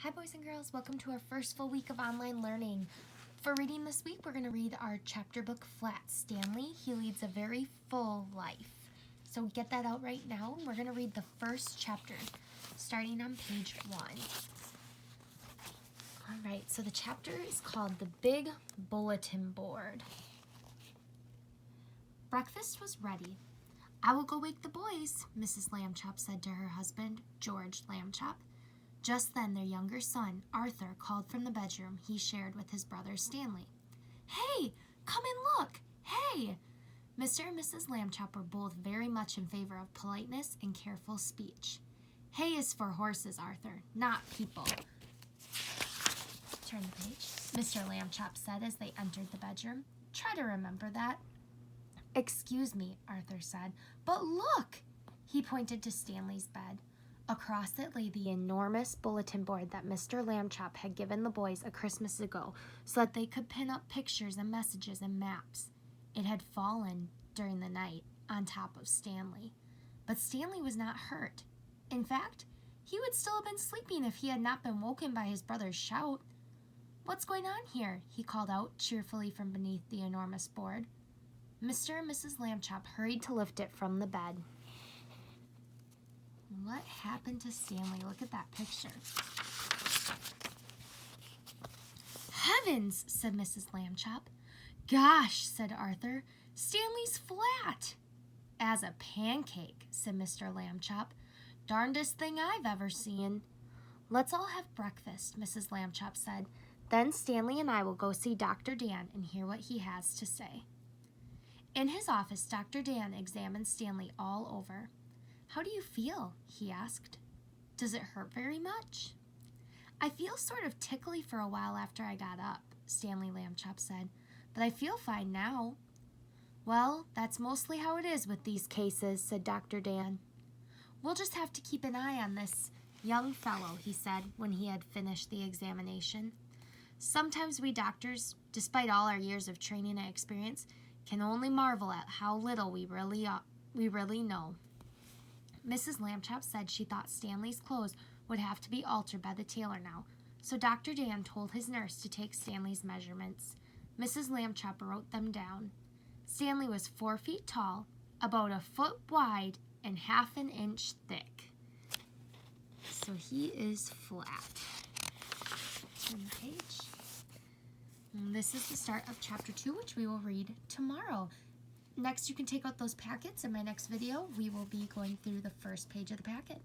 Hi boys and girls, welcome to our first full week of online learning. For reading this week, we're going to read our chapter book, Flat Stanley. He leads a very full life. So get that out right now. We're going to read the first chapter, starting on page 1. Alright, so the chapter is called The Big Bulletin Board. Breakfast was ready. "I will go wake the boys," Mrs. Lambchop said to her husband, George Lambchop. Just then their younger son, Arthur, called from the bedroom he shared with his brother Stanley. "Hey, come and look! Hey!" Mr. and Mrs. Lambchop were both very much in favor of politeness and careful speech. "Hay is for horses, Arthur, not people." Turn the page. Mr. Lambchop said as they entered the bedroom. "Try to remember that." "Excuse me," Arthur said, "but look!" He pointed to Stanley's bed. Across it lay the enormous bulletin board that Mr. Lambchop had given the boys a Christmas ago so that they could pin up pictures and messages and maps. It had fallen during the night on top of Stanley. But Stanley was not hurt. In fact, he would still have been sleeping if he had not been woken by his brother's shout. "What's going on here?" he called out cheerfully from beneath the enormous board. Mr. and Mrs. Lambchop hurried to lift it from the bed. What happened to Stanley? Look at that picture. "Heavens," said Mrs. Lambchop. "Gosh," said Arthur, "Stanley's flat." "As a pancake," said Mr. Lambchop. "Darndest thing I've ever seen." "Let's all have breakfast," Mrs. Lambchop said. "Then Stanley and I will go see Dr. Dan and hear what he has to say." In his office, Dr. Dan examined Stanley all over. "How do you feel?" he asked. "Does it hurt very much?" "I feel sort of tickly for a while after I got up," Stanley Lambchop said, "but I feel fine now." "Well, that's mostly how it is with these cases," said Dr. Dan. "We'll just have to keep an eye on this young fellow," he said when he had finished the examination. "Sometimes we doctors, despite all our years of training and experience, can only marvel at how little we really know." Mrs. Lambchop said she thought Stanley's clothes would have to be altered by the tailor now, so Dr. Dan told his nurse to take Stanley's measurements. Mrs. Lambchop wrote them down. Stanley was 4 feet tall, about a foot wide, and half an inch thick. So he is flat. Turn the page. And this is the start of chapter 2, which we will read tomorrow. Next, you can take out those packets. In my next video, we will be going through the first page of the packet.